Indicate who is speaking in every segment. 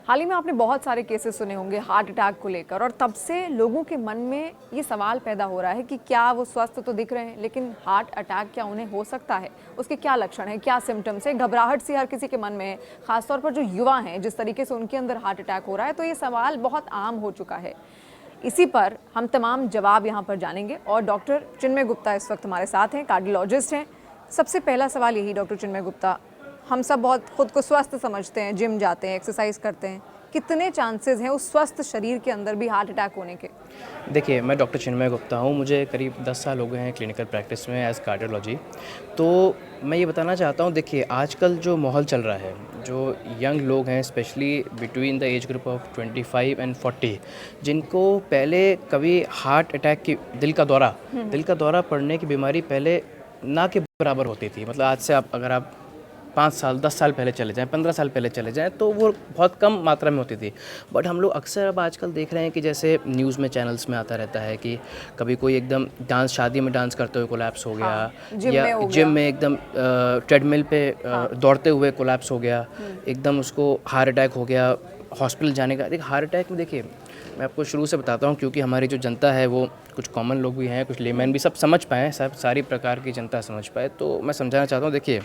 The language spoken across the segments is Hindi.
Speaker 1: हाल ही में आपने बहुत सारे केसेस सुने होंगे हार्ट अटैक को लेकर, और तब से लोगों के मन में ये सवाल पैदा हो रहा है कि क्या वो स्वस्थ तो दिख रहे हैं, लेकिन हार्ट अटैक क्या उन्हें हो सकता है, उसके क्या लक्षण है, क्या सिम्टम्स है। घबराहट सी हर किसी के मन में है, खासतौर पर जो युवा हैं, जिस तरीके से उनके अंदर हार्ट अटैक हो रहा है, तो ये सवाल बहुत आम हो चुका है। इसी पर हम तमाम जवाब यहाँ पर जानेंगे, और डॉक्टर चिन्मय गुप्ता इस वक्त हमारे साथ हैं, कार्डियोलॉजिस्ट हैं। सबसे पहला सवाल यही डॉक्टर चिन्मय गुप्ता, हम सब बहुत खुद को स्वस्थ समझते हैं, जिम जाते हैं, एक्सरसाइज करते हैं, कितने चांसेस हैं उस स्वस्थ शरीर के अंदर भी हार्ट अटैक होने के?
Speaker 2: देखिए, मैं डॉक्टर चिन्मय गुप्ता हूँ। मुझे करीब 10 साल हो गए हैं क्लिनिकल प्रैक्टिस में एज़ कार्डियोलॉजी। तो मैं ये बताना चाहता हूँ, देखिए आजकल जो माहौल चल रहा है, जो यंग लोग हैं specially between the age group of 25 and 40, जिनको पहले कभी हार्ट अटैक की दिल का दौरा पड़ने की बीमारी पहले ना के बराबर होती थी। मतलब आज से अगर आप 5 साल 10 साल पहले चले जाएँ, 15 साल पहले चले जाएँ, तो वो बहुत कम मात्रा में होती थी। बट हम लोग अक्सर अब आजकल देख रहे हैं कि जैसे न्यूज़ में, चैनल्स में आता रहता है कि कभी कोई एकदम शादी में डांस करते हुए कोलैप्स हो गया, या जिम में एकदम ट्रेडमिल पे दौड़ते हुए कोलैप्स हो गया, एकदम उसको हार्ट अटैक हो गया, हॉस्पिटल जाने का। देखिए हार्ट अटैक में, देखिए मैं आपको शुरू से बताता हूँ, क्योंकि हमारी जो जनता है वो कुछ कॉमन लोग भी हैं, कुछ लेमैन भी, सब समझ पाएँ, सब सारी प्रकार की जनता समझ पाए, तो मैं समझाना चाहता हूँ। देखिए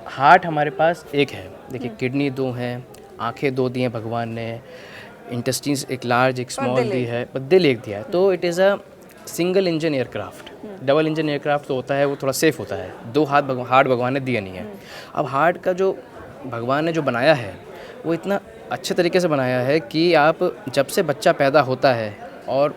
Speaker 2: हार्ट हमारे पास एक है, देखिए किडनी 2 हैं, आंखें 2 दी हैं भगवान ने, इंटेस्टिन्स एक लार्ज एक स्मॉल दी है, पर दिल एक दिया है। तो it is a single engine aircraft. Double engine aircraft तो होता है, वो थोड़ा सेफ होता है। 2 हार्ट भगवान ने दिया नहीं है। अब हार्ट का जो भगवान ने जो बनाया है, वो इतना अच्छे तरीके से बनाया है कि आप जब से बच्चा पैदा होता है और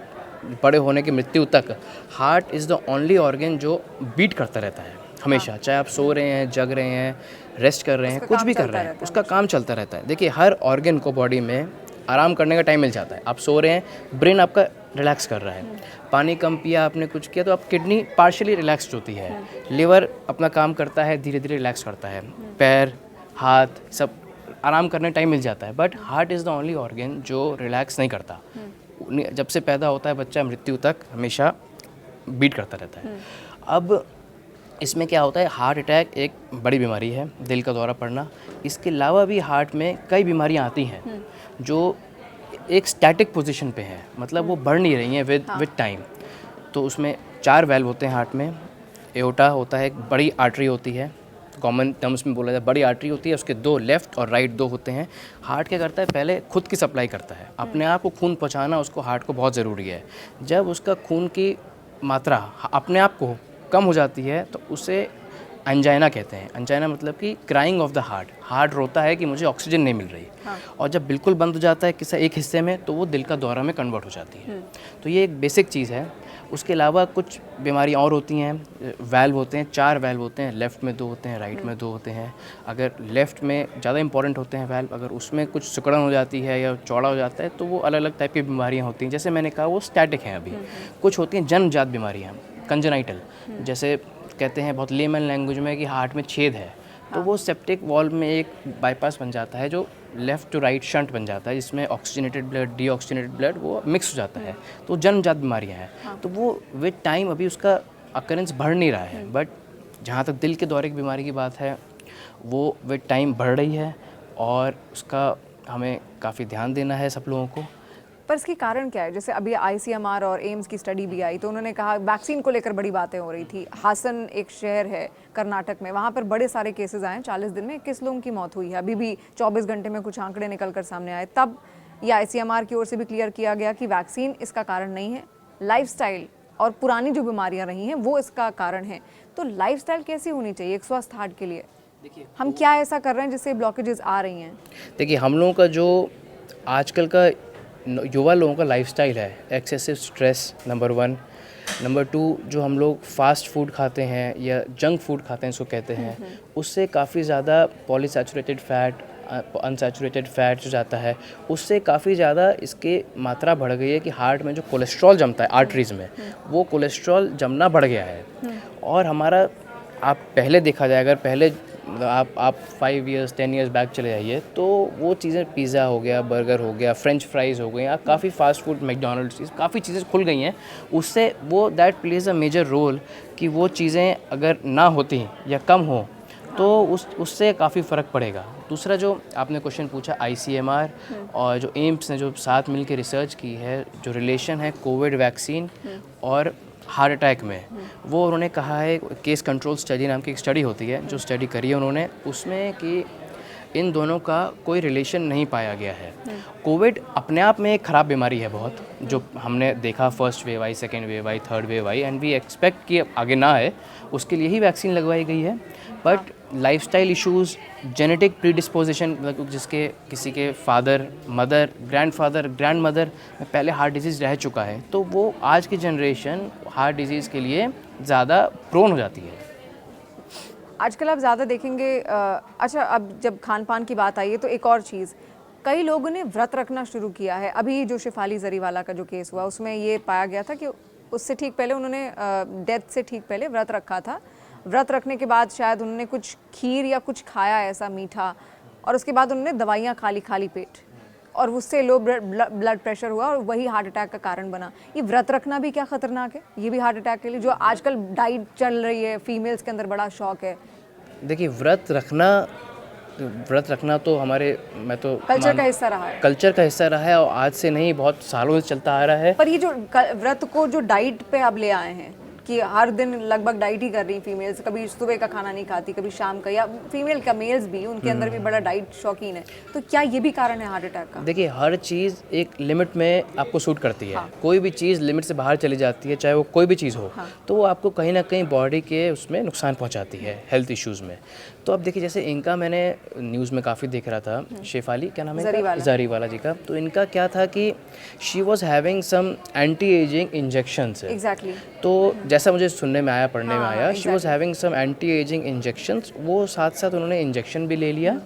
Speaker 2: बड़े होने की मृत्यु तक, heart is the only organ जो बीट करता रहता है हमेशा। चाहे आप सो रहे हैं, जग रहे हैं, रेस्ट कर रहे हैं, कुछ भी कर रहे हैं, उसका काम चलता रहता है। देखिए हर ऑर्गन को बॉडी में आराम करने का टाइम मिल जाता है। आप सो रहे हैं, ब्रेन आपका रिलैक्स कर रहा है, पानी कम पिया आपने, कुछ किया, तो आप किडनी पार्शियली रिलैक्स्ड होती है, लिवर अपना काम करता है, धीरे धीरे रिलैक्स करता है, पैर हाथ सब आराम करने टाइम मिल जाता है। But heart is the only organ जो रिलैक्स नहीं करता। जब से पैदा होता है बच्चा, मृत्यु तक हमेशा बीट करता रहता है। अब इसमें क्या होता है, हार्ट अटैक एक बड़ी बीमारी है, दिल का दौरा पड़ना। इसके अलावा भी हार्ट में कई बीमारियां आती हैं जो एक स्टैटिक पोजीशन पे हैं, मतलब वो बढ़ नहीं रही हैं विद टाइम। तो उसमें 4 वैल्व होते हैं हार्ट में। एओर्टा होता है, एक बड़ी आर्टरी होती है, कॉमन टर्म्स में बोला जाए बड़ी आर्टरी होती है, उसके 2 लेफ़्ट और राइट 2 होते हैं। हार्ट क्या करता है, पहले खुद की सप्लाई करता है, अपने आप को खून पहुँचाना उसको हार्ट को बहुत ज़रूरी है। जब उसका खून की मात्रा अपने आप को कम हो जाती है तो उसे एंजाइना कहते हैं। एंजाइना मतलब कि क्राइंग ऑफ द हार्ट रोता है कि मुझे ऑक्सीजन नहीं मिल रही। और जब बिल्कुल बंद हो जाता है किसी एक हिस्से में, तो वो दिल का दौरा में कन्वर्ट हो जाती है। तो ये एक बेसिक चीज़ है। उसके अलावा कुछ बीमारियाँ और होती हैं। वैल्व होते हैं, 4 वैल्व होते हैं, लेफ़्ट में 2 होते हैं, राइट में 2 होते हैं। अगर लेफ़्ट में ज़्यादा इंपॉर्टेंट होते हैं वैल्व, अगर उसमें कुछ सिकुड़न हो जाती है या चौड़ा हो जाता है, तो वो अलग अलग टाइप की बीमारियाँ होती हैं। जैसे मैंने कहा, वो स्टैटिक हैं अभी। कुछ होती हैं जन्मजात बीमारियाँ, कंजेनाइटल, जैसे कहते हैं बहुत लेमन लैंग्वेज में कि हार्ट में छेद है, तो वो सेप्टिक वॉल्व में एक बाईपास बन जाता है, जो लेफ़्ट टू राइट शंट बन जाता है, जिसमें ऑक्सीजनेटेड ब्लड, डीऑक्सीजनेटेड ब्लड वो मिक्स हो जाता है। तो जन्मजात बीमारियां हैं। तो वो विद टाइम अभी उसका अकरेंस बढ़ नहीं रहा है। बट जहाँ तक दिल के दौरे की बीमारी की बात है, वो विद टाइम बढ़ रही है, और उसका हमें काफ़ी ध्यान देना है सब लोगों को।
Speaker 1: पर इसकी कारण क्या है? जैसे अभी आईसीएमआर और एम्स की स्टडी भी आई, तो उन्होंने कहा वैक्सीन को लेकर बड़ी बातें हो रही थी। हासन एक शहर है कर्नाटक में, वहाँ पर बड़े सारे केसेस आए, 40 दिन में 21 लोगों की मौत हुई है। अभी भी 24 घंटे में कुछ आंकड़े निकल कर सामने आए। तब ये आईसीएमआर की ओर से भी क्लियर किया गया कि वैक्सीन इसका कारण नहीं है, लाइफस्टाइल और पुरानी जो बीमारियाँ रही हैं वो इसका कारण है। तो लाइफस्टाइल कैसी होनी चाहिए एक स्वस्थ हार्ट के लिए? देखिए हम क्या ऐसा कर रहे हैं जिससे ब्लॉकेजेस आ रही हैं?
Speaker 2: देखिए हम लोगों का जो आजकल का युवा लोगों का लाइफस्टाइल है, एक्सेसिव स्ट्रेस नंबर 1, नंबर 2 जो हम लोग फास्ट फूड खाते हैं या जंक फूड खाते हैं, इसको कहते हैं, उससे काफ़ी ज़्यादा पॉलीसैचुरेटेड फैट, अनसैचुरेटेड फैट जो जाता है, उससे काफ़ी ज़्यादा इसकी मात्रा बढ़ गई है कि हार्ट में जो कोलेस्ट्रॉल जमता है आर्टरीज़ में, वो कोलेस्ट्रॉल जमना बढ़ गया है। और हमारा, आप पहले देखा जाए, अगर पहले आप 5 इयर्स 10 इयर्स बैक चले जाइए, तो वो चीज़ें पिज़्ज़ा हो गया, बर्गर हो गया, फ्रेंच फ्राइज़ हो गई, आप काफ़ी फास्ट फूड, मैकडॉनल्ड्स, काफ़ी चीज़ें खुल गई हैं। उससे वो that plays a major role कि वो चीज़ें अगर ना होती या कम हो, तो उससे काफ़ी फ़र्क पड़ेगा। दूसरा जो आपने क्वेश्चन पूछा ICMR और जो एम्स ने जो साथ मिल के रिसर्च की है, जो रिलेशन है कोविड वैक्सीन और हार्ट अटैक में, वो उन्होंने कहा है, केस कंट्रोल स्टडी नाम की एक स्टडी होती है जो स्टडी करी है उन्होंने, उसमें कि इन दोनों का कोई रिलेशन नहीं पाया गया है। कोविड अपने आप में एक ख़राब बीमारी है बहुत, जो हमने देखा फर्स्ट वेव आई, सेकेंड वेव आई, थर्ड वेव आई, एंड वी एक्सपेक्ट कि आगे ना आए, उसके लिए ही वैक्सीन लगवाई गई है। But lifestyle issues, genetic predisposition, जिसके किसी के फादर, मदर, ग्रैंडफादर, ग्रैंडमदर में पहले हार्ट डिजीज़ रह चुका है, तो वो आज की जनरेशन हार्ट डिजीज़ के लिए ज़्यादा प्रोन हो जाती है।
Speaker 1: आजकल आप ज़्यादा देखेंगे अच्छा, अब जब खान पान की बात आई है तो एक और चीज़, कई लोगों ने व्रत रखना शुरू किया है। अभी जो शेफाली जरीवाला का जो केस हुआ उसमें ये पाया गया था कि उससे ठीक पहले उन्होंने डेथ से ठीक पहले व्रत रखा था। व्रत रखने के बाद शायद उन्होंने कुछ खीर या कुछ खाया ऐसा मीठा, और उसके बाद उन्होंने दवाइयाँ खाली पेट, और उससे लो ब्लड प्रेशर हुआ और वही हार्ट अटैक का कारण बना। ये व्रत रखना भी क्या खतरनाक है, ये भी हार्ट अटैक के लिए, जो आजकल डाइट चल रही है, फीमेल्स के अंदर बड़ा शौक है।
Speaker 2: देखिए, व्रत रखना तो हमारे, मैं तो
Speaker 1: कल्चर का हिस्सा रहा है,
Speaker 2: कल्चर का हिस्सा रहा है, और आज से नहीं बहुत सालों से चलता आ रहा है।
Speaker 1: पर ये जो व्रत को जो डाइट पे अब ले आए हैं कि हर दिन लगभग डाइट ही कर रही फीमेल्स, कभी सुबह का खाना नहीं खाती, कभी शाम का, या फीमेल का, मेल्स भी, उनके अंदर भी बड़ा डाइट शौकीन है, तो क्या ये भी कारण है हार्ट अटैक का?
Speaker 2: देखिए, हर चीज़ एक लिमिट में आपको सूट करती है। हाँ। कोई भी चीज़ लिमिट से बाहर चली जाती है, चाहे वो कोई भी चीज़ हो, हाँ। तो वो आपको कहीं ना कहीं बॉडी के उसमें नुकसान पहुंचाती है, हेल्थ इश्यूज़ में। तो अब देखिए, जैसे इनका मैंने न्यूज़ में काफ़ी देख रहा था, शेफाली, क्या नाम है, जरीवाला जी का, तो इनका क्या था कि she was having some anti ageing injections.
Speaker 1: Exactly. तो
Speaker 2: जैसा मुझे सुनने में आया, पढ़ने में आया, she was having some anti ageing injections, वो साथ साथ उन्होंने इंजेक्शन भी ले लिया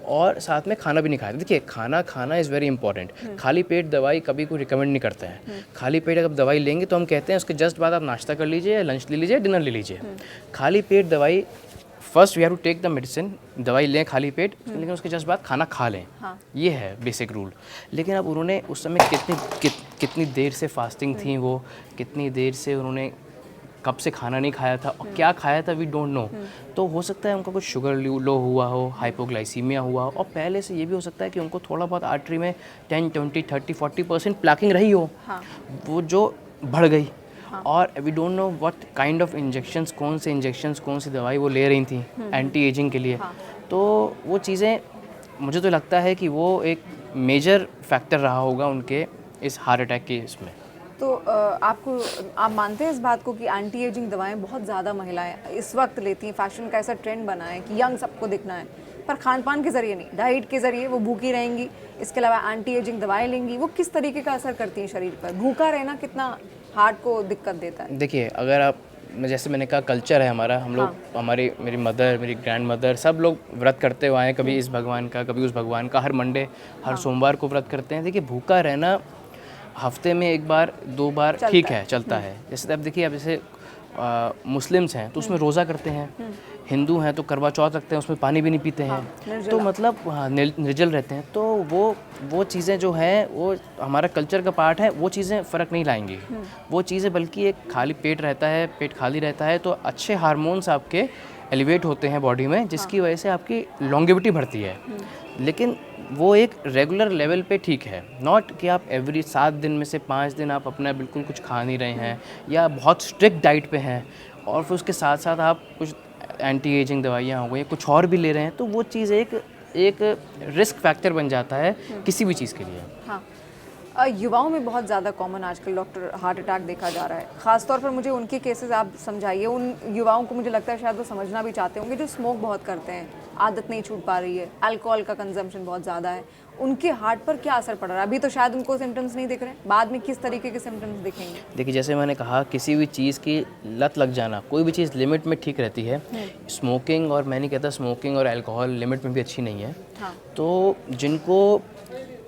Speaker 2: और साथ में खाना भी नहीं खाया। देखिए, खाना खाना इज़ वेरी इंपॉर्टेंट। खाली पेट दवाई कभी कोई रिकमेंड नहीं करते हैं। खाली पेट अगर दवाई लेंगे तो हम कहते हैं उसके जस्ट बाद आप नाश्ता कर लीजिए, लंच ले लीजिए, डिनर ले लीजिए। खाली पेट दवाई, first we have to take the medicine, दवाई लें खाली पेट, लेकिन उसके जस्ट बाद खाना खा लें। हाँ। ये है बेसिक रूल। लेकिन अब उन्होंने उस समय कितनी देर से फास्टिंग थी, वो कितनी देर से उन्होंने कब से खाना नहीं खाया था और क्या खाया था, वी डोंट नो। तो हो सकता है उनका कुछ शुगर लो हुआ हो, हाइपोग्लाइसीमिया हुआ हो, और पहले से ये भी हो सकता है कि उनको थोड़ा बहुत आर्टरी में 10, 20, 30, 40% प्लैकिंग रही हो। हाँ। वो जो बढ़ गई। हाँ। और we don't know what kind of injections, कौन सी दवाई वो ले रही थी एंटी एजिंग के लिए। हाँ। तो वो चीज़ें, मुझे तो लगता है कि वो एक मेजर फैक्टर रहा होगा उनके इस हार्ट अटैक के इसमें।
Speaker 1: तो आप मानते हैं इस बात को कि एंटी एजिंग दवाएं बहुत ज़्यादा महिलाएं इस वक्त लेती हैं? फैशन का ऐसा ट्रेंड बना है कि यंग सबको दिखना है, पर खान पान के ज़रिए नहीं, डाइट के ज़रिए वो भूखी रहेंगी, इसके अलावा एंटी एजिंग दवाएं लेंगी। वो किस तरीके का असर करती हैं शरीर पर? भूखा रहना कितना हार्ट को दिक्कत देता है? देखिए,
Speaker 2: अगर आप, जैसे मैंने कहा, कल्चर है हमारा, हम लोग, हाँ। मेरी मदर, मेरी ग्रैंड मदर, सब लोग व्रत करते हुए आए, कभी इस भगवान का, कभी उस भगवान का, हर मंडे, हर सोमवार को व्रत करते हैं। देखिए, भूखा रहना हफ्ते में 1 बार 2 बार ठीक है, चलता है। जैसे अब देखिए, अब जैसे मुस्लिम्स हैं तो उसमें रोज़ा करते हैं, हिंदू हैं तो करवा चौथ रखते हैं, उसमें पानी भी नहीं पीते हैं। तो मतलब निर्जल रहते हैं। तो वो चीज़ें जो हैं वो हमारा कल्चर का पार्ट है, वो चीज़ें फ़र्क नहीं लाएंगी। वो चीज़ें बल्कि एक खाली पेट रहता है, पेट खाली रहता है तो अच्छे हार्मोन्स आपके एलिवेट होते हैं बॉडी में, जिसकी वजह से आपकी लॉन्गेविटी बढ़ती है। लेकिन वो एक रेगुलर लेवल पे ठीक है, नॉट कि आप एवरी 7 दिन में से 5 दिन आप अपना बिल्कुल कुछ खा नहीं रहे हैं या बहुत स्ट्रिक्ट डाइट पे हैं, और फिर उसके साथ साथ आप कुछ एंटी एजिंग दवाइयाँ हो गई, कुछ और भी ले रहे हैं, तो वो चीज़ एक रिस्क फैक्टर बन जाता है किसी भी चीज़ के लिए।
Speaker 1: हाँ। युवाओं में बहुत ज़्यादा कॉमन आजकल डॉक्टर हार्ट अटैक देखा जा रहा है। ख़ासतौर पर मुझे उनके केसेस आप समझाइए। उन युवाओं को मुझे लगता है शायद वो समझना भी चाहते होंगे जो स्मोक बहुत करते हैं, आदत नहीं छूट पा रही है, अल्कोहल का कंजम्पशन बहुत ज़्यादा है, उनके हार्ट पर क्या असर पड़ रहा है? अभी तो शायद उनको सिम्टम्स नहीं दिख रहे, बाद में किस तरीके के सिम्टम्स दिखेंगे?
Speaker 2: देखिए, जैसे मैंने कहा, किसी भी चीज़ की लत लग जाना, कोई भी चीज़ लिमिट में ठीक रहती है। स्मोकिंग, और मैं नहीं कहता स्मोकिंग और अल्कोहल लिमिट में भी अच्छी नहीं है। हाँ। तो जिनको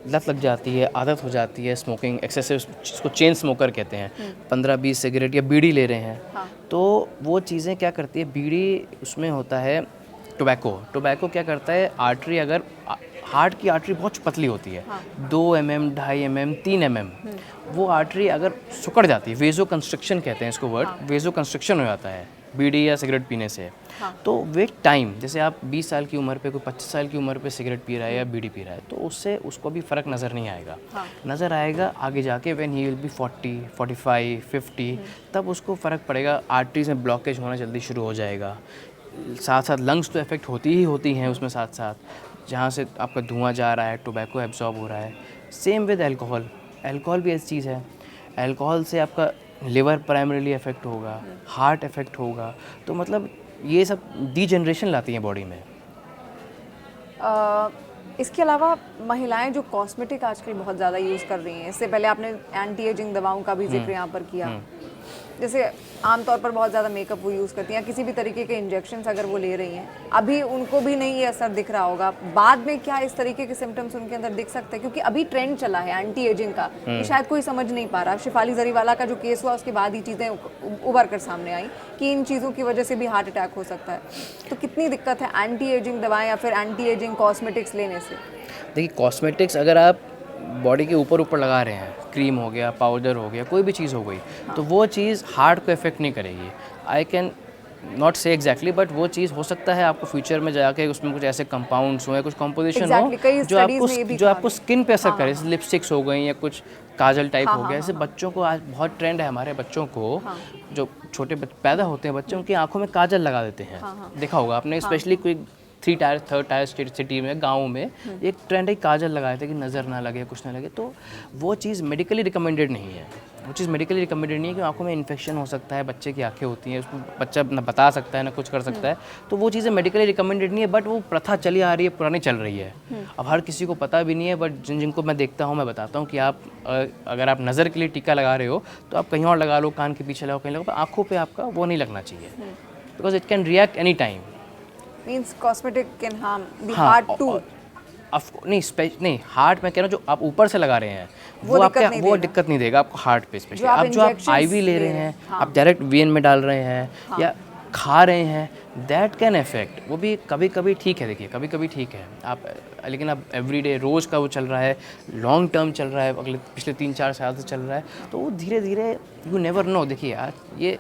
Speaker 2: लत लग जाती है, आदत हो जाती है स्मोकिंग, एक्सेसिव, जिसको चेन स्मोकर कहते हैं, 15-20 सिगरेट या बीड़ी ले रहे हैं। हाँ। तो वो चीज़ें क्या करती है, बीड़ी, उसमें होता है टोबैको क्या करता है, आर्टरी, अगर हार्ट की आर्टरी बहुत पतली होती है, हाँ। 2 mm, 2.5 mm, 3 mm, वो आर्टरी अगर सिकुड़ जाती है, वेजो कंस्ट्रक्शन कहते हैं इसको वर्ड, हाँ। वेजो कंस्ट्रक्शन हो जाता है, बीड़ी या सिगरेट पीने से।
Speaker 1: हाँ।
Speaker 2: तो विद टाइम, जैसे आप 20 साल की उम्र पे, कोई 25 साल की उम्र पे सिगरेट पी रहा है या बीड़ी पी रहा है, तो उससे उसको भी फ़र्क नज़र नहीं आएगा।
Speaker 1: हाँ।
Speaker 2: नज़र आएगा आगे जाके व्हेन ही विल बी 40, 45, 50, तब उसको फ़र्क पड़ेगा। आर्टरीज में ब्लॉकेज होना जल्दी शुरू हो जाएगा। साथ साथ लंग्स तो इफ़ेक्ट होती ही होती हैं उसमें साथ साथ, जहाँ से आपका धुआं जा रहा है, टोबैको एब्जॉर्ब हो रहा है। सेम विद अल्कोहल, अल्कोहल भी ऐसी चीज़ है। अल्कोहल से आपका लिवर प्राइमरीली इफ़ेक्ट होगा, हार्ट इफ़ेक्ट होगा। तो मतलब ये सब डीजनरेशन लाती हैं बॉडी में।
Speaker 1: इसके अलावा महिलाएं जो कॉस्मेटिक आजकल बहुत ज़्यादा यूज़ कर रही हैं, इससे पहले आपने एंटी एजिंग दवाओं का भी जिक्र यहाँ पर किया। जैसे आमतौर पर बहुत ज़्यादा मेकअप वो यूज़ करती हैं, किसी भी तरीके के इंजेक्शंस अगर वो ले रही हैं, अभी उनको भी नहीं ये असर दिख रहा होगा। बाद में क्या इस तरीके के सिम्टम्स उनके अंदर दिख सकते हैं? क्योंकि अभी ट्रेंड चला है एंटी एजिंग का, कि शायद कोई समझ नहीं पा रहा। शिफाली जरीवाला का जो केस हुआ उसके बाद ही चीज़ें उभर कर सामने आई कि इन चीज़ों की वजह से भी हार्ट अटैक हो सकता है। तो कितनी दिक्कत है एंटी एजिंग दवाएँ या फिर एंटी एजिंग कॉस्मेटिक्स लेने से?
Speaker 2: देखिए, कॉस्मेटिक्स अगर आप बॉडी के ऊपर ऊपर लगा रहे हैं, क्रीम हो गया, पाउडर हो गया, कोई भी चीज़ हो गई, तो वो चीज़ हार्ट को इफ़ेक्ट नहीं करेगी। आई कैन नॉट से एग्जैक्टली, बट वो चीज़ हो सकता है आपको फ्यूचर में जाके उसमें कुछ ऐसे कंपाउंड्स हो या कुछ कॉम्पोजिशन हो जो आपको स्किन पे असर करे। जैसे लिपस्टिक्स हो गई या कुछ काजल टाइप हो गया। जैसे बच्चों को आज बहुत ट्रेंड है, हमारे बच्चों को जो छोटे पैदा होते हैं बच्चे, उनकी आंखों में काजल लगा देते हैं। देखा होगा आपने, स्पेशली कोई 3 टायर 3rd टायर सिटी में, गाँव में एक ट्रेंड है काजल लगाए थे कि नज़र ना लगे, कुछ ना लगे। तो वो चीज़ मेडिकली रिकमेंडेड नहीं है। वो चीज़ मेडिकली रिकमेंडेड नहीं है कि आंखों में इन्फेक्शन हो सकता है। बच्चे की आंखें होती हैं, उसमें बच्चा ना बता सकता है ना कुछ कर सकता है। तो वो चीज़ें मेडिकली रिकमेंडेड नहीं है, बट वो प्रथा चली आ रही है, पुरानी चल रही है। अब हर किसी को पता भी नहीं है, बट जिनको मैं देखता हूँ मैं बताता हूँ कि आप अगर आप नज़र के लिए टीका लगा रहे हो तो आप कहीं और लगा लो, कान के पीछे लगाओ, कहीं लगाओ, आँखों पर आपका वो नहीं लगना चाहिए, because it can react any time.
Speaker 1: Means cosmetic can harm the heart too.
Speaker 2: नहीं, हार्ट में कह रहा हूँ, जो आप ऊपर से लगा रहे हैं वो दिक्कत नहीं देगा आपको हार्ट पे। स्पेशली जो आप आईवी ले रहे हैं, आप डायरेक्ट वेन में डाल रहे हैं या खा रहे हैं, दैट कैन इफेक्ट। वो भी कभी कभी ठीक है, देखिए कभी कभी ठीक है आप, लेकिन अब एवरीडे रोज़ का वो चल रहा है, लॉन्ग टर्म चल रहा है, पिछले 3-4 साल से चल रहा है, तो वो धीरे धीरे यू नेवर नो। देखिए आज ये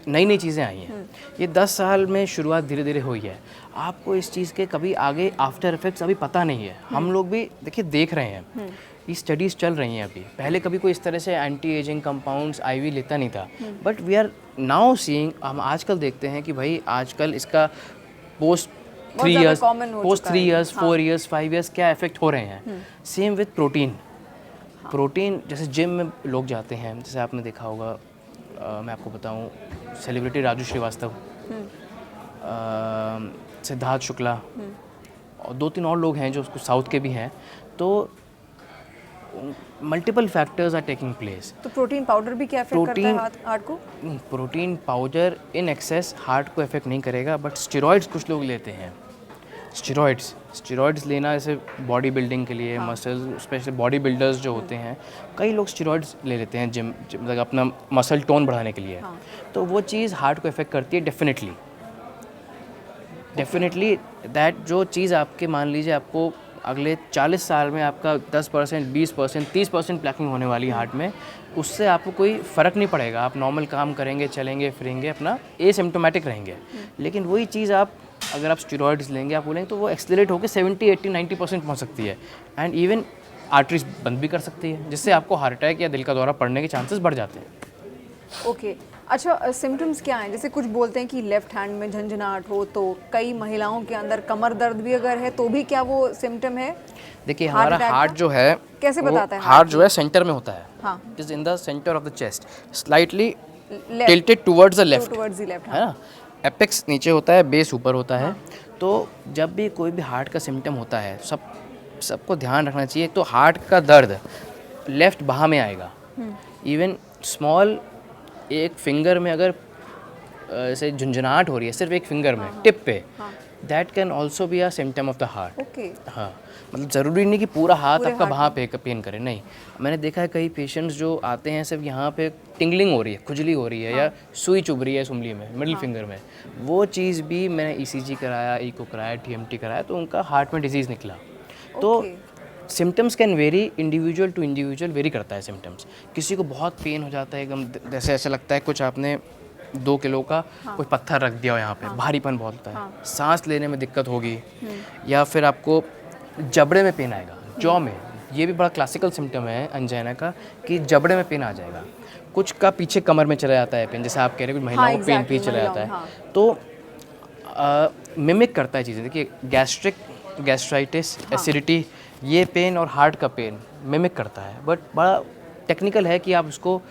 Speaker 2: नई नई चीज़ें आई हैं, ये 10 साल में शुरुआत धीरे धीरे हुई है। आपको इस चीज़ के कभी आगे आफ्टर इफेक्ट्स अभी पता नहीं है। हम लोग भी देखिए देख रहे हैं, ये स्टडीज़ चल रही हैं अभी। पहले कभी कोई इस तरह से एंटी एजिंग कंपाउंड्स आईवी लेता नहीं था, but we are now seeing, हम आजकल देखते हैं कि भाई आजकल इसका पोस्ट 3 इयर्स 4 इयर्स 5 इयर्स क्या इफेक्ट हो रहे हैं। Same with protein. प्रोटीन जैसे जिम में लोग जाते हैं, जैसे आपने देखा होगा, मैं आपको बताऊं, सेलिब्रिटी राजू श्रीवास्तव, सिद्धार्थ शुक्ला और 2-3 और लोग हैं जो उसको साउथ के भी हैं। तो multiple factors are taking place.
Speaker 1: तो प्रोटीन पाउडर भी क्या इफेक्ट करता है हार्ट को?
Speaker 2: Protein powder in excess heart को इफेक्ट नहीं करेगा, बट स्टेरॉइड्स कुछ लोग लेते हैं। स्टेरॉइड्स लेना जैसे बॉडी बिल्डिंग के लिए, मसल्स, स्पेशली बॉडी बिल्डर्स जो होते हैं, कई लोग स्टेरॉइड्स ले लेते हैं जिम मतलब अपना मसल टोन बढ़ाने के लिए। तो वो चीज़ हार्ट को इफेक्ट करती है डेफिनेटली। दैट जो चीज़ आपके, मान लीजिए आपको अगले 40 साल में आपका 10%, 20%, 30% प्लैकिंग होने वाली हार्ट में, उससे आपको कोई फ़र्क नहीं पड़ेगा। आप नॉर्मल काम करेंगे, चलेंगे फिरेंगे, अपना एसिम्प्टोमेटिक रहेंगे। लेकिन वही चीज़ आप अगर आप स्टेरॉइड्स लेंगे, आप बोलेंगे, तो वो एक्सेलरेट होकर 70, 80, 90% पहुँच सकती है, एंड इवन आर्टरीज बंद भी कर सकती है, जिससे आपको हार्ट अटैक या दिल का दौरा पड़ने के चांसेस बढ़ जाते हैं।
Speaker 1: ओके अच्छा, सिम्टम्स क्या हैं? जैसे कुछ बोलते हैं कि लेफ्ट हैंड में झंझनाहट हो, तो कई महिलाओं के अंदर कमर दर्द भी अगर है तो भी क्या वो सिम्टम है?
Speaker 2: देखिए हमारा हार्ट जो है,
Speaker 1: कैसे बताता है?
Speaker 2: हार्ट जो है सेंटर में होता है, it is in the centre of the chest, slightly tilted towards the left, है ना। एपेक्स नीचे होता है, बेस ऊपर होता है। तो जब भी कोई भी हार्ट का सिम्टम होता है, सबको ध्यान रखना चाहिए। तो हार्ट का दर्द लेफ्ट बाह में आएगा, इवन स्मॉल एक फिंगर में अगर ऐसे झुंझुनाहट हो रही है सिर्फ एक फिंगर में, टिप पे, that can also be a symptom of the heart. हाँ, मतलब ज़रूरी नहीं कि पूरा हाथ आपका वहाँ पे पेन करे, नहीं। मैंने देखा है कई पेशेंट्स जो आते हैं सिर्फ यहाँ पे टिंगलिंग हो रही है, खुजली हो रही है, या सुई चुभ रही है इस उंगली में, मिडिल फिंगर में, वो चीज़ भी मैंने ECG कराया, ईको कराया, TMT कराया, तो उनका हार्ट में डिजीज़ निकला। तो symptoms can vary, individual to individual vary करता है सिम्टम्स। किसी को बहुत पेन हो जाता है एकदम, जैसे ऐसा लगता है कुछ आपने 2 किलो का कोई पत्थर रख दिया हो यहाँ पे, भारीपन बहुत होता है, सांस लेने में दिक्कत होगी, या फिर आपको जबड़े में पेन आएगा, जॉ में। ये भी बड़ा क्लासिकल सिम्टम है अंजाइना का कि जबड़े में पेन आ जाएगा। कुछ का पीछे कमर में चला जाता है पेन, जैसे आप कह रहे हैं कुछ महिलाओं को पेन पीछे चला जाता है। तो मिमिक करता है चीज़ें। देखिए गैस्ट्राइटिस, एसिडिटी, ये पेन और हार्ट का पेन मिमिक करता है, बट बड़ा टेक्निकल है कि आप उसको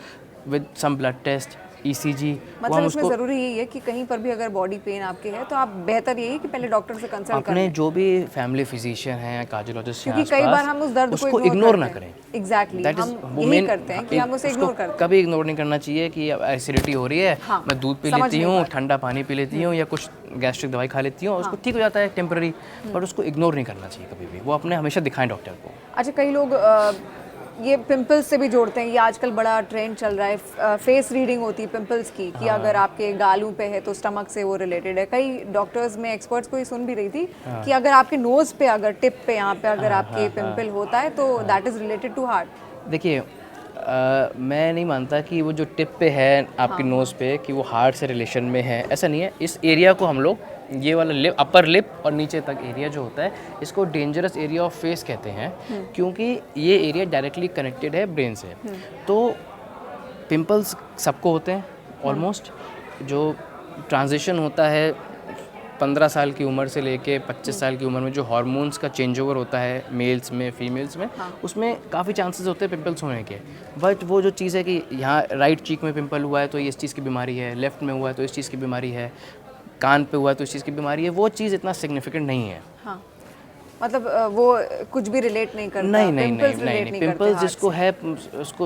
Speaker 2: with some blood test, ECG,
Speaker 1: मतलब इसमें ज़रूरी यही है कि कहीं पर भी अगर बॉडी पेन आपके है तो आप बेहतर यही है कि पहले डॉक्टर से कंसल्ट करें।
Speaker 2: अपने जो भी फैमिली फिजिशियन हैं, कार्डियोलॉजिस्ट हैं
Speaker 1: क्योंकि कई बार हम उस दर्द
Speaker 2: को इग्नोर ना करें।
Speaker 1: एग्जैक्टली, हम यही करते हैं कि हम उसे इग्नोर करते हैं।
Speaker 2: कभी इग्नोर नहीं करना चाहिए कि एसिडिटी हो रही है, मैं दूध पी लेती हूँ, ठंडा पानी पी लेती हूँ, या कुछ गैस्ट्रिक दवाई खा लेती हूँ, उसको ठीक हो जाता है टेम्पररी, बट उसको इग्नोर नहीं करना चाहिए कभी भी। वो अपने हमेशा दिखाएं डॉक्टर को।
Speaker 1: अच्छा, कई लोग ये पिंपल्स से भी जोड़ते हैं, ये आजकल बड़ा ट्रेंड चल रहा है, फेस रीडिंग होती है पिंपल्स की, कि अगर आपके गालों पे है तो स्टमक से वो रिलेटेड है। कई डॉक्टर्स में एक्सपर्ट्स को ही सुन भी रही थी कि अगर आपके नोज पे, अगर टिप पे, यहाँ पे अगर आपके पिंपल होता है तो that is related to heart.
Speaker 2: देखिए मैं नहीं मानता कि वो जो टिप पे है आपकी नोज़ पे कि वो हार्ट से रिलेशन में है, ऐसा नहीं है। इस एरिया को हम लोग, ये वाला लिप, अपर लिप और नीचे तक एरिया जो होता है, इसको डेंजरस एरिया ऑफ फेस कहते हैं, क्योंकि ये एरिया डायरेक्टली कनेक्टेड है ब्रेन से। तो पिंपल्स सबको होते हैं ऑलमोस्ट। जो ट्रांजिशन होता है 15 साल की उम्र से लेके 25 साल की उम्र में, जो हार्मोन्स का चेंज ओवर होता है मेल्स में, फीमेल्स में, उसमें काफ़ी चांसेस होते हैं पिंपल्स होने के। बट वो जो चीज़ है कि यहाँ राइट चीक में पिंपल हुआ है तो ये इस चीज़ की बीमारी है, लेफ्ट में हुआ है तो इस चीज़ की बीमारी है, कान पे हुआ है तो इस चीज़ की बीमारी है, वो चीज़ इतना सिग्निफिकेंट नहीं है।
Speaker 1: हाँ, मतलब वो कुछ भी रिलेट नहीं करता।
Speaker 2: नहीं, पिंपल्स जिसको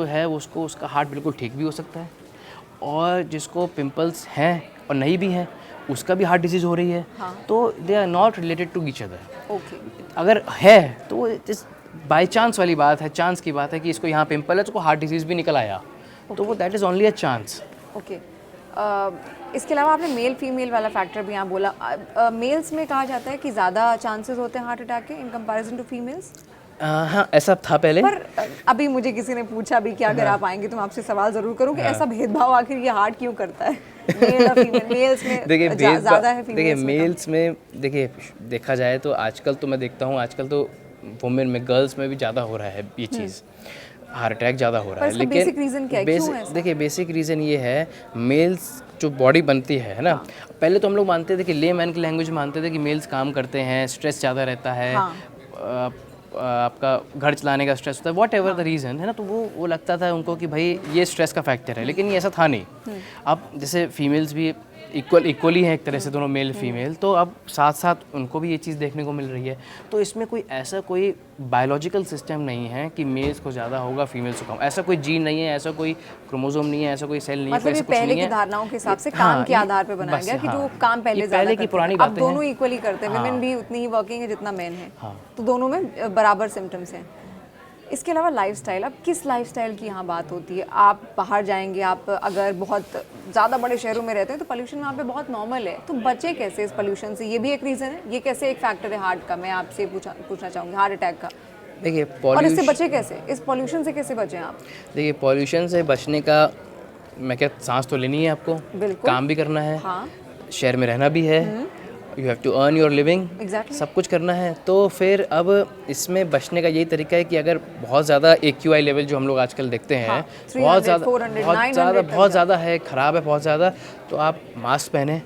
Speaker 2: है उसको उसका हार्ट बिल्कुल ठीक भी हो सकता है, और जिसको पिंपल्स हैं और नहीं भी हैं उसका भी हार्ट डिजीज़ हो रही है। तो they are not related to each other.
Speaker 1: Okay,
Speaker 2: अगर है तो बाय चांस वाली बात है, चांस की बात है कि इसको यहाँ पिंपल है तो उसको हार्ट डिजीज़ भी निकल आया, तो वो that is only a chance.
Speaker 1: Okay. इसके अलावा आपने मेल फीमेल वाला फैक्टर भी यहाँ बोला। मेल्स में कहा जाता है कि ज़्यादा चांसेस होते हैं हार्ट अटैक के इन कंपैरिजन टू फीमेल्स।
Speaker 2: हाँ, ऐसा था पहले,
Speaker 1: पर अभी मुझे किसी ने पूछा भी कि अगर आप आएंगे तो मैं आपसे सवाल ज़रूर करूँ कि ऐसा भेदभाव आखिर ये हार्ट क्यों करता है, मेल और फीमेल? मेल्स में ज़्यादा है,
Speaker 2: देखिए मेल्स में, देखिए देखा जाए तो आजकल तो मैं देखता हूँ, आजकल तो वुमेन में, गर्ल्स में भी ज़्यादा हो रहा है ये चीज़, हार्ट अटैक ज़्यादा हो रहा है। लेकिन
Speaker 1: बेसिक रीज़न क्या है, क्यों ऐसा?
Speaker 2: देखिए बेसिक रीज़न ये है, मेल्स जो बॉडी बनती है ना, पहले तो हम लोग मानते थे कि ले मैन की लैंग्वेज मानते थे कि मेल्स काम करते हैं, स्ट्रेस ज़्यादा रहता है, आपका घर चलाने का स्ट्रेस होता है, वॉट एवर द रीज़न है ना, तो वो लगता था उनको कि भाई ये स्ट्रेस का फैक्टर है, लेकिन ये ऐसा था नहीं। अब जैसे फीमेल्स भी इक्वली हैं एक तरह से, दोनों मेल फीमेल, तो अब साथ साथ उनको भी ये चीज़ देखने को मिल रही है। तो इसमें कोई ऐसा कोई बायोलॉजिकल सिस्टम नहीं है कि मेल्स को ज़्यादा होगा फीमेल्स को कम, ऐसा कोई जीन नहीं है, ऐसा कोई क्रोमोसोम नहीं है, ऐसा कोई सेल नहीं है,
Speaker 1: मतलब ये पहले की धारणाओं के हिसाब से काम के आधार पे बनाया गया कि जो काम पहले
Speaker 2: की पुरानी
Speaker 1: बातें, अब दोनों इक्वली करते हैं, विमेन भी उतनी ही वर्किंग है जितना मेन है, तो दोनों में बराबर सिम्टम्स हैं। इसके अलावा लाइफस्टाइल, अब किस लाइफस्टाइल की यहाँ बात होती है? आप बाहर जाएंगे, आप अगर बहुत ज़्यादा बड़े शहरों में रहते हैं तो पोल्यूशन वहाँ पे बहुत नॉर्मल है, तो बचे कैसे इस पोल्यूशन से? ये भी एक रीज़न है, ये कैसे एक फैक्टर है हार्ट का? मैं आपसे पूछना चाहूँगी हार्ट अटैक का।
Speaker 2: देखिए
Speaker 1: और इससे बचे कैसे, इस पोल्यूशन से कैसे बचें आप?
Speaker 2: देखिए पोल्यूशन से बचने का, मैं क्या, सांस तो लेनी है आपको, काम भी करना है, शहर में रहना भी है, you have to earn your living, सब कुछ करना है। तो फिर अब इसमें बचने का यही तरीका है कि अगर बहुत ज़्यादा AQI लेवल जो हम लोग आजकल देखते हैं, बहुत ज़्यादा है, ख़राब है बहुत ज़्यादा, तो आप मास्क पहने।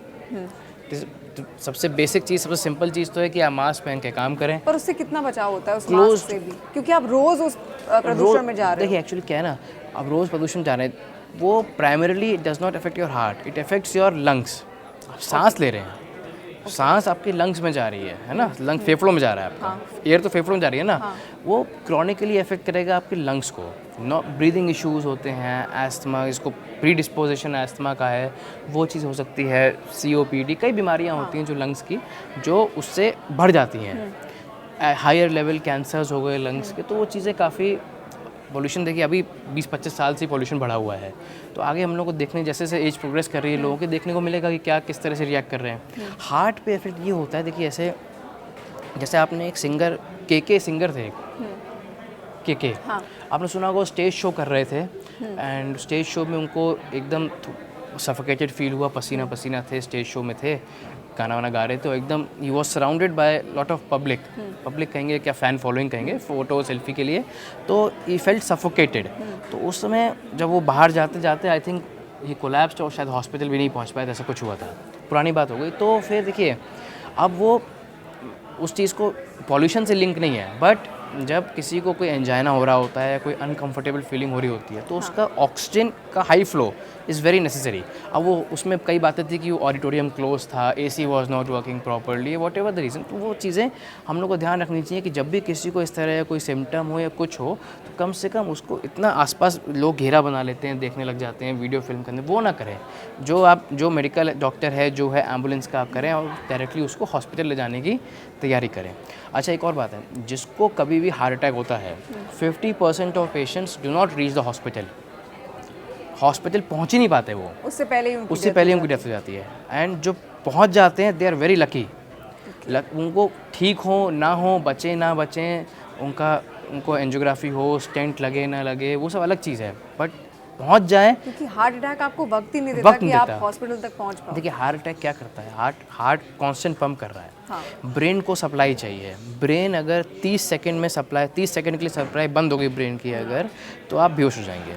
Speaker 2: सबसे बेसिक चीज़, सबसे सिंपल चीज़ तो है कि आप मास्क पहन के काम करें।
Speaker 1: पर उससे कितना बचाव होता है उस मास्क से भी, क्योंकि आप रोज़ उस प्रदूषण में जा रहे हैं?
Speaker 2: देखिए एक्चुअली क्या है ना, आप रोज़ प्रदूषण जा रहे हैं, वो primarily it does not affect your heart, it affects your lungs. आप सांस ले रहे हैं, सांस आपके लंग्स में जा रही है ना, लंग फेफड़ों में जा रहा है आपका, एयर तो फेफड़ों में जा रही है ना, वो क्रॉनिकली अफेक्ट करेगा आपके लंग्स को। ब्रीदिंग इश्यूज़ होते हैं, एस्थमा, इसको प्री डिस्पोजिशन एस्थमा का है, वो चीज़ हो सकती है, COPD, कई बीमारियां होती हैं जो लंग्स की, जो उससे बढ़ जाती हैं। हायर लेवल कैंसर्स हो गए लंग्स के, तो वो चीज़ें काफ़ी, पोल्यूशन देखिए अभी 20-25 साल से पॉल्यूशन बढ़ा हुआ है, तो आगे हम लोग को देखने, जैसे जैसे एज प्रोग्रेस कर रही है, लोगों के देखने को मिलेगा कि क्या किस तरह से रिएक्ट कर रहे हैं। हार्ट पे इफेक्ट ये होता है, देखिए ऐसे जैसे आपने एक सिंगर, के सिंगर थे के आपने सुना होगा, स्टेज शो कर रहे थे, एंड स्टेज शो में उनको एकदम सफोकेटेड फील हुआ, पसीना पसीना थे, स्टेज शो में थे, गाना वाना गा रहे थे, तो एकदम he was surrounded by lot of public कहेंगे क्या, फ़ैन फॉलोइंग कहेंगे, फ़ोटो सेल्फी के लिए, तो ही फेल्ट सफोकेटेड। तो उस समय जब वो बाहर जाते जाते आई थिंक ये कोलैप्स्ड और शायद हॉस्पिटल भी नहीं पहुंच पाया, ऐसा कुछ हुआ था, पुरानी बात हो गई। तो फिर देखिए अब वो उस चीज़ को पॉल्यूशन से लिंक नहीं है, बट जब किसी को कोई एंजाइना हो रहा होता है, कोई अनकंफर्टेबल फीलिंग हो रही होती है, तो उसका ऑक्सीजन का high flow is very necessary. अब वो उसमें कई बातें थी कि वो ऑडिटोरियम क्लोज था, AC was not working properly, what ever the reason, तो वो चीज़ें हम लोग को ध्यान रखनी चाहिए कि जब भी किसी को इस तरह कोई सिम्टम हो या कुछ हो, तो कम से कम उसको इतना आसपास लोग घेरा बना लेते हैं, देखने लग जाते हैं, वीडियो फिल्म करने, वो ना करें। जो मेडिकल डॉक्टर है, जो है एम्बुलेंस का, आप करें और डायरेक्टली उसको हॉस्पिटल ले जाने की तैयारी करें। अच्छा, एक और बात है, जिसको कभी भी हार्ट अटैक होता है, 50% of patients do not reach the hospital पहुंच ही नहीं पाते, वो
Speaker 1: उससे पहले ही
Speaker 2: उनकी डेथ हो जाती है। एंड जो पहुंच जाते हैं, दे आर वेरी लकी। उनको ठीक हो ना हो, बचे ना बचें, उनको एंजियोग्राफी हो, स्टेंट लगे ना लगे, वो सब अलग चीज़ है, बट पहुंच जाए,
Speaker 1: क्योंकि हार्ट अटैक आपको वक्त ही नहीं देता कि आप हॉस्पिटल तक पहुंच पाओ।
Speaker 2: देखिए हार्ट अटैक क्या करता है, हार्ट कांस्टेंट पंप कर रहा है,
Speaker 1: हाँ।
Speaker 2: ब्रेन को सप्लाई चाहिए। ब्रेन अगर 30 सेकंड में सप्लाई, 30 सेकंड के लिए सप्लाई बंद हो गई ब्रेन की अगर, तो आप बेहोश हो जाएंगे।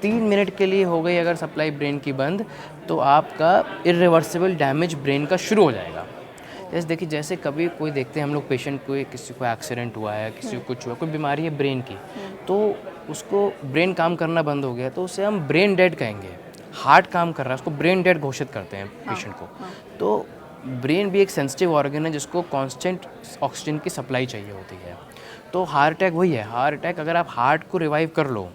Speaker 2: 3 मिनट के लिए हो गई अगर सप्लाई ब्रेन की बंद, तो आपका इरिवर्सिबल डैमेज ब्रेन का शुरू हो जाएगा। जैसे देखिए, जैसे कभी कोई देखते हैं हम लोग पेशेंट को, किसी को एक्सीडेंट हुआ है, किसी को कुछ हुआ, कोई बीमारी है ब्रेन की, तो उसको ब्रेन काम करना बंद हो गया, तो उसे हम ब्रेन डेड कहेंगे। हार्ट काम कर रहा है, उसको ब्रेन डेड घोषित करते हैं पेशेंट को। तो ब्रेन भी एक सेंसिटिव ऑर्गन है जिसको कांस्टेंट ऑक्सीजन की सप्लाई चाहिए होती है। तो हार्ट अटैक वही है। हार्ट अटैक अगर आप हार्ट को रिवाइव कर लो,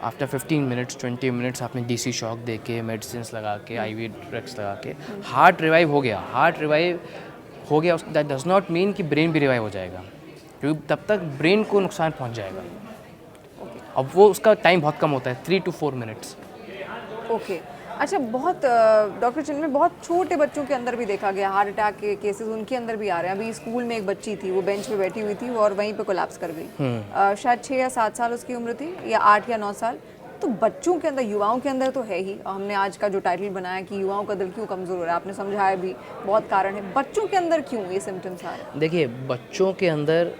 Speaker 2: आफ्टर 15 मिनट्स 20 मिनट्स आपने डीसी शॉक दे के, मेडिसिन लगा के, IV ड्रग्स लगा के हार्ट रिवाइव हो गया, दैट डज नॉट मीन कि ब्रेन भी रिवाइव हो जाएगा, क्योंकि तब तक ब्रेन को नुकसान पहुंच जाएगा। अब वो उसका टाइम बहुत कम होता है, 3 to 4 मिनट्स।
Speaker 1: ओके। अच्छा, बहुत डॉक्टर चिन्मय, बहुत छोटे बच्चों के अंदर भी देखा गया हार्ट अटैक के केसेस, उनके अंदर भी आ रहे हैं। अभी स्कूल में एक बच्ची थी, वो बेंच पे बैठी हुई थी और वहीं पे कोलैप्स कर गई। शायद 6 या 7 साल उसकी उम्र थी, या 8 या 9 साल। तो बच्चों के अंदर, युवाओं के अंदर तो है ही। हमने आज का जो टाइटल बनाया कि युवाओं का दिल क्यों कमज़ोर हो रहा है, आपने समझाया भी, बहुत कारण है। बच्चों के अंदर क्यों ये सिम्टम्स आ रहे हैं?
Speaker 2: देखिए, बच्चों के अंदर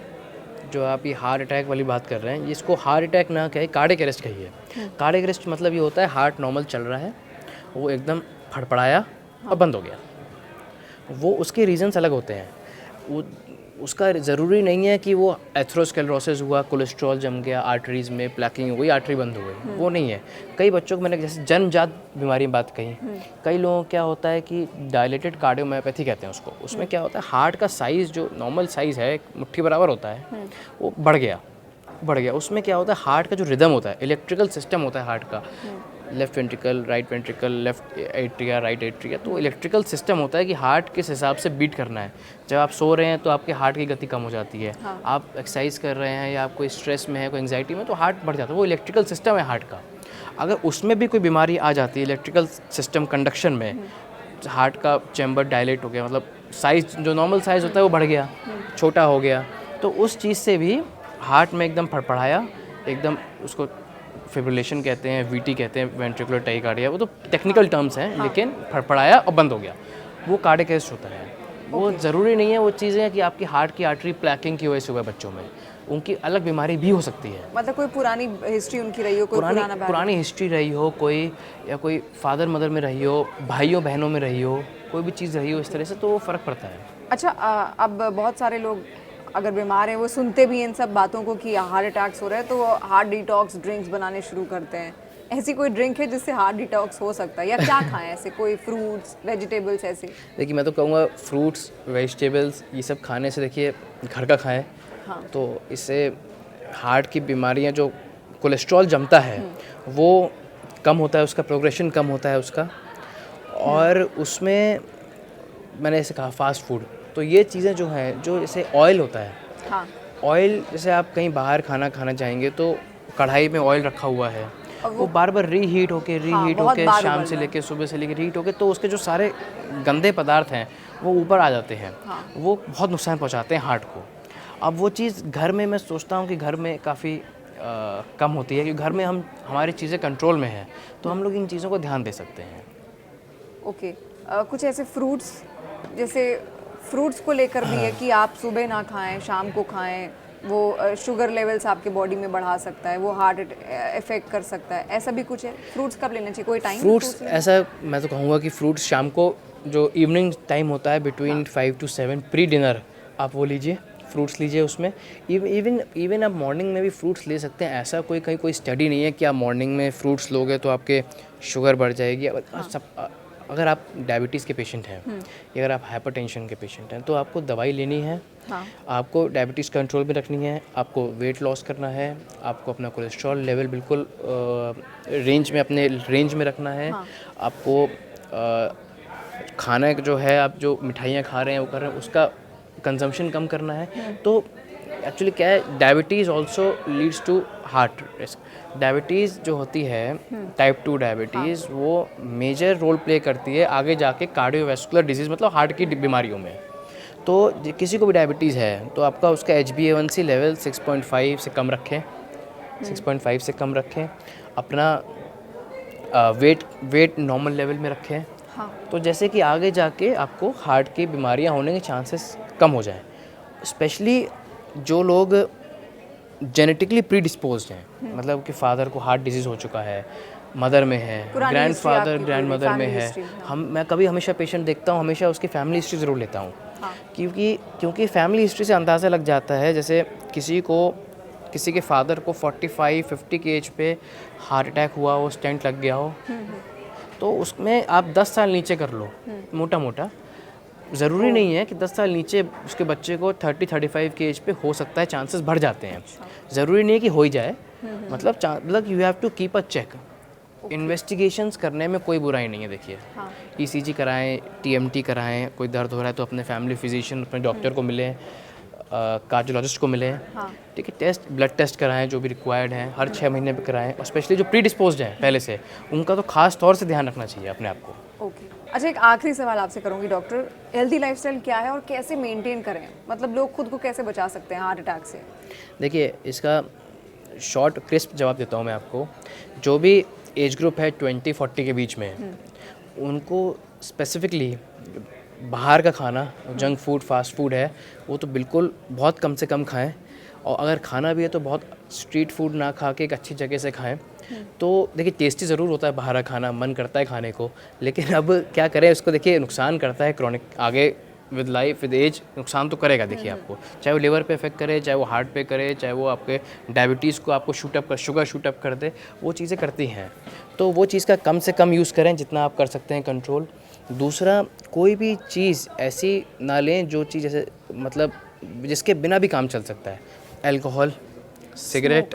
Speaker 2: जो आप ये हार्ट अटैक वाली बात कर रहे हैं, इसको हार्ट अटैक ना कहे, कार्डियक अरेस्ट कहिए। कार्डियक अरेस्ट मतलब ये होता है हार्ट नॉर्मल चल रहा है, वो एकदम फड़फड़ाया और बंद हो गया। वो उसके रीजंस अलग होते हैं। उसका ज़रूरी नहीं है कि वो एथेरोस्क्लेरोसिस हुआ, कोलेस्ट्रॉल जम गया आर्टरीज़ में, प्लैकिंग हो गई, आर्टरी बंद हो गई, वो नहीं है। कई बच्चों को, मैंने जैसे जन्मजात बीमारी में बात कही, कई लोगों को क्या होता है कि डायलेटेड कार्डियोमायोपैथी कहते हैं उसको। उसमें क्या होता है, हार्ट का साइज़ जो नॉर्मल साइज़ है, मुट्ठी बराबर होता है, वो बढ़ गया। उसमें क्या होता है, हार्ट का जो रिदम होता है, इलेक्ट्रिकल सिस्टम होता है हार्ट का, left ventricle, right ventricle, left atria, right atria, तो इलेक्ट्रिकल सिस्टम होता है कि हार्ट किस हिसाब से बीट करना है। जब आप सो रहे हैं तो आपके हार्ट की गति कम हो जाती है, आप एक्सरसाइज कर रहे हैं या आप कोई स्ट्रेस में है, कोई एंग्जाइटी में, तो हार्ट बढ़ जाता है। वो इलेक्ट्रिकल सिस्टम है हार्ट का। अगर उसमें भी कोई बीमारी आ जाती है इलेक्ट्रिकल सिस्टम कंडक्शन में, हार्ट का चैम्बर डायलेट हो गया, मतलब साइज़ जो नॉर्मल साइज़ होता है वो बढ़ गया, छोटा हो गया, तो उस चीज़ से भी हार्ट में एकदम फड़फड़ाया, एकदम, उसको फिब्रिलेशन कहते हैं, VT कहते हैं, वेंट्रिकुलर टाइकार्डिया, वो तो टेक्निकल टर्म्स हैं, लेकिन फड़फड़ाया और बंद हो गया, वो कार्डियक अरेस्ट होता है। वो ज़रूरी नहीं है वो चीज़ें कि आपकी हार्ट की आर्टरी प्लैकिंग की वजह से हुआ। बच्चों में उनकी अलग बीमारी भी हो सकती है,
Speaker 1: मतलब कोई पुरानी हिस्ट्री उनकी रही हो, कोई
Speaker 2: पुरानी हिस्ट्री रही हो, कोई फादर मदर में रही हो, भाइयों बहनों में रही हो, कोई भी चीज़ रही हो इस तरह से, तो वो फ़र्क पड़ता है।
Speaker 1: अच्छा, अब बहुत सारे लोग अगर बीमार हैं, वो सुनते भी इन सब बातों को कि हार्ट अटैक्स हो रहा है, तो वो हार्ट डिटॉक्स ड्रिंक्स बनाने शुरू करते हैं। ऐसी कोई ड्रिंक है जिससे हार्ट डिटॉक्स हो सकता है, या क्या खाएं ऐसे, कोई फ्रूट्स, वेजिटेबल्स ऐसे?
Speaker 2: देखिए, मैं तो कहूँगा फ्रूट्स, वेजिटेबल्स, ये सब खाने से, देखिए घर का खाएं। हाँ। तो इससे हार्ट की बीमारियां, जो कोलेस्ट्रॉल जमता है वो कम होता है, उसका प्रोग्रेशन कम होता है उसका। और उसमें मैंने ऐसे कहा फास्ट फूड, तो ये चीज़ें जो हैं, जो जैसे ऑयल होता है, हाँ, ऑयल, जैसे आप कहीं बाहर खाना खाना चाहेंगे तो कढ़ाई में ऑयल रखा हुआ है, वो बार बार रीहीट होके शाम से लेके सुबह से लेके रीहीट होके, तो उसके जो सारे गंदे पदार्थ हैं वो ऊपर आ जाते हैं। हाँ। वो बहुत नुकसान पहुंचाते हैं हार्ट को। अब वो चीज़ घर में, मैं सोचता हूँ कि घर में काफ़ी कम होती है, क्योंकि घर में हमारी चीज़ें कंट्रोल में हैं, तो हम लोग इन चीज़ों को ध्यान दे सकते हैं।
Speaker 1: ओके, कुछ ऐसे फ्रूट्स, जैसे फ्रूट्स को लेकर भी है कि आप सुबह ना खाएं, शाम को खाएं, वो शुगर लेवल्स आपके बॉडी में बढ़ा सकता है, वो हार्ट इफेक्ट कर सकता है, ऐसा भी कुछ है? फ्रूट्स कब लेना चाहिए, कोई टाइम?
Speaker 2: फ्रूट्स ऐसा मैं तो कहूँगा कि फ्रूट्स शाम को जो इवनिंग टाइम होता है बिटवीन 5 to 7 प्री डिनर आप वो लीजिए, फ्रूट्स लीजिए उसमें। इवन आप मॉर्निंग में भी फ्रूट्स ले सकते हैं। ऐसा कहीं कोई स्टडी नहीं है कि आप मॉर्निंग में फ्रूट्स लोगे तो आपके शुगर बढ़ जाएगी। अगर आप डायबिटीज़ के पेशेंट हैं या अगर आप हाइपरटेंशन के पेशेंट हैं तो आपको दवाई लेनी है। आपको डायबिटीज़ कंट्रोल में रखनी है, आपको वेट लॉस करना है, आपको अपना कोलेस्ट्रॉल लेवल बिल्कुल अपने रेंज में रखना है। आपको खाना जो है, आप जो मिठाइयाँ खा रहे हैं वो कर रहे हैं, उसका कंजम्पशन कम करना है। तो एक्चुअली क्या है, diabetes also leads to heart risk. Diabetes जो होती है टाइप 2 डायबिटीज़, वो मेजर रोल प्ले करती है आगे जाके कार्डियोवैस्कुलर डिजीज़ मतलब हार्ट की बीमारियों में। तो किसी को भी डायबिटीज़ है तो आपका उसका HbA1c लेवल 6.5 से कम रखें, 6.5 से कम रखें। अपना वेट नॉर्मल लेवल में रखें। तो जैसे कि आगे जाके आपको हार्ट की बीमारियां होने के चांसेस कम हो जाएं। स्पेशली जो लोग जेनेटिकली प्रीडिस्पोज्ड हैं, मतलब कि फादर को हार्ट डिजीज़ हो चुका है, मदर में है, ग्रैंडफादर ग्रैंडमदर में है। मैं कभी हमेशा पेशेंट देखता हूँ, हमेशा उसकी फैमिली हिस्ट्री ज़रूर लेता हूँ। क्योंकि फैमिली हिस्ट्री से अंदाज़ा लग जाता है। जैसे किसी के फादर को 45-50 की एज पे हार्ट अटैक हुआ हो, स्टेंट लग गया हो, तो उसमें आप 10 साल नीचे कर लो मोटा मोटा। ज़रूरी नहीं है कि 10 साल नीचे उसके बच्चे को 30-35 की एज पे हो सकता है, चांसेस बढ़ जाते हैं। ज़रूरी नहीं है कि हो ही जाए, मतलब you have to keep a check. Investigations करने में कोई बुराई नहीं है। देखिए, ECG कराएं, TMT कराएं, कोई दर्द हो रहा है तो अपने फैमिली फिजिशियन, अपने डॉक्टर को मिलें, कार्डियोलॉजिस्ट को मिलें, ठीक है। टेस्ट, ब्लड टेस्ट कराएं जो भी रिक्वायर्ड हैं, हर 6 महीने पे कराएं। और स्पेशली जो प्रीडिस्पोज्ड हैं पहले से, उनका तो खास तौर से ध्यान रखना चाहिए अपने आप को।
Speaker 1: ओके, अच्छा, एक आखिरी सवाल आपसे करूंगी डॉक्टर, हेल्दी लाइफस्टाइल क्या है और कैसे मेंटेन करें? मतलब लोग खुद को कैसे बचा सकते हैं हार्ट अटैक से?
Speaker 2: देखिए, इसका शॉर्ट क्रिस्प जवाब देता हूँ मैं आपको। जो भी एज ग्रुप है 20-40 के बीच में, उनको स्पेसिफिकली बाहर का खाना, जंक फूड, फास्ट फूड है, वो तो बिल्कुल बहुत कम से कम खाएं। और अगर खाना भी है तो बहुत स्ट्रीट फूड ना खा के एक अच्छी जगह से खाएं। तो देखिए, टेस्टी ज़रूर होता है बाहर का खाना, मन करता है खाने को, लेकिन अब क्या करें, उसको देखिए नुकसान करता है क्रॉनिक, आगे विद लाइफ विद एज नुकसान तो करेगा। देखिए, आपको चाहे वो लिवर पे इफेक्ट करे, चाहे वो हार्ट पे करे, चाहे वो आपके डायबिटीज़ को आपको शुगर शूटअप कर दे, वो चीज़ें करती हैं। तो वो चीज़ का कम से कम यूज़ करें जितना आप कर सकते हैं कंट्रोल। दूसरा, कोई भी चीज़ ऐसी ना लें जो चीज़ जैसे मतलब जिसके बिना भी काम चल सकता है। अल्कोहल, सिगरेट,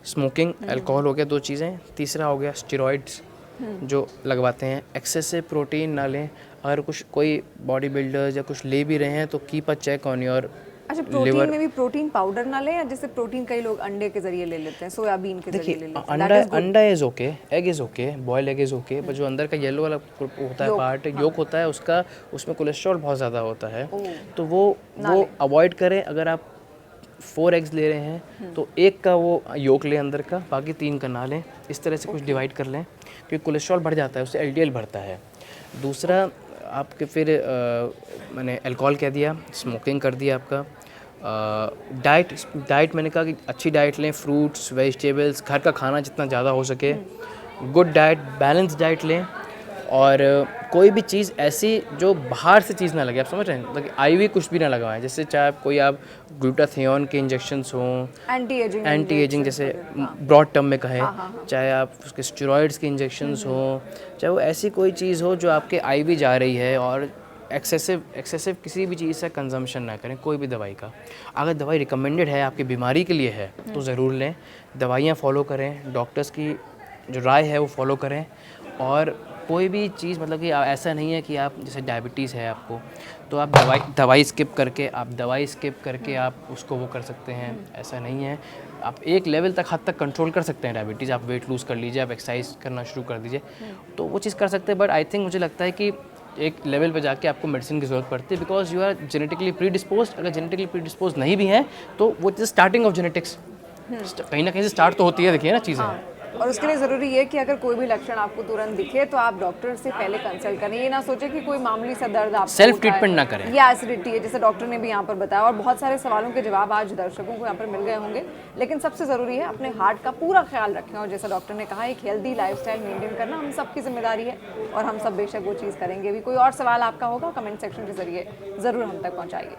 Speaker 2: स्मोकिंग, अल्कोहल हो गया 2 चीज़ें। तीसरा हो गया स्टेरॉइड्स जो लगवाते हैं। एक्सेसिव प्रोटीन ना लें। अगर कोई बॉडी बिल्डर्स या कुछ ले भी रहे हैं तो keep a check on your
Speaker 1: अच्छा, प्रोटीन में भी प्रोटीन पाउडर ना लें, या जैसे प्रोटीन कई लोग अंडे के जरिए ले लेते हैं, सोयाबीन के जरिए ले लेते हैं?
Speaker 2: अंडा is okay, egg is okay, boil egg is okay, पर जो अंदर का येलो वाला होता है पार्ट, योक होता है उसका, उसमें कोलेस्ट्रॉल बहुत ज़्यादा होता है, तो वो अवॉइड करें। अगर आप 4 एग्स ले रहे हैं तो 1 का वो योक लें अंदर का, बाकी 3 का ना लें। इस तरह से कुछ डिवाइड कर लें, क्योंकि कोलेस्ट्रॉल बढ़ जाता है, उससे LDL बढ़ता है। दूसरा, आपके फिर मैंने अल्कोहल कह दिया, स्मोकिंग कर दिया आपका। डाइट मैंने कहा कि अच्छी डाइट लें, फ्रूट्स, वेजिटेबल्स, घर का खाना जितना ज़्यादा हो सके, गुड डाइट, बैलेंस डाइट लें। और कोई भी चीज़ ऐसी जो बाहर से चीज़ ना लगे, आप समझ रहे हैं, मतलब IV कुछ भी ना लगवाएं। जैसे चाहे आप ग्लूटाथियोन के इंजेक्शंस हों, एंटी एजिंग जैसे ब्रॉड टर्म में कहें, चाहे आप उसके स्टेरॉइड्स के इंजेक्शंस हों, चाहे वो ऐसी कोई चीज़ हो जो आपके IV जा रही है, और एक्सेसिव किसी भी चीज़ से कंजम्पशन ना करें, कोई भी दवाई का। अगर दवाई रिकमेंडेड है, आपकी बीमारी के लिए है, तो ज़रूर लें। दवाइयाँ फॉलो करें, डॉक्टर्स की जो राय है वो फॉलो करें। और कोई भी चीज़, मतलब कि ऐसा नहीं है कि आप जैसे डायबिटीज़ है आपको, तो आप दवाई स्किप करके आप उसको वो कर सकते हैं, ऐसा नहीं है। आप एक लेवल तक, हद तक कंट्रोल कर सकते हैं डायबिटीज़। आप वेट लूज़ कर लीजिए, आप एक्सरसाइज करना शुरू कर दीजिए, तो वो चीज़ कर सकते हैं। बट आई थिंक, मुझे लगता है कि एक लेवल पे जाके आपको मेडिसिन की ज़रूरत पड़ती है, बिकॉज यू आर जेनेटिकली प्रीडिस्पोज्ड। अगर जेनेटिकली प्रीडिस्पोज नहीं भी हैं तो वो स्टार्टिंग ऑफ जेनेटिक्स, कहीं ना कहीं से स्टार्ट तो होती है। देखिए ना चीज़ें,
Speaker 1: और उसके लिए ज़रूरी है कि अगर कोई भी लक्षण आपको तुरंत दिखे तो आप डॉक्टर से पहले कंसल्ट करें। ये ना सोचें कि कोई मामूली सा दर्द आपको
Speaker 2: सेल्फ
Speaker 1: होता है
Speaker 2: ट्रीटमेंट ना करें।
Speaker 1: या एसिडिटी है, जैसे डॉक्टर ने भी यहाँ पर बताया। और बहुत सारे सवालों के जवाब आज दर्शकों को यहाँ पर मिल गए होंगे, लेकिन सबसे ज़रूरी है अपने हार्ट का पूरा ख्याल रखें। और जैसा डॉक्टर ने कहा, एक हेल्दी लाइफस्टाइल मेंटेन करना हम सबकी जिम्मेदारी है और हम सब बेशक वो चीज़ करेंगे भी। कोई और सवाल आपका होगा कमेंट सेक्शन के जरिए ज़रूर हम तक पहुँचाइए।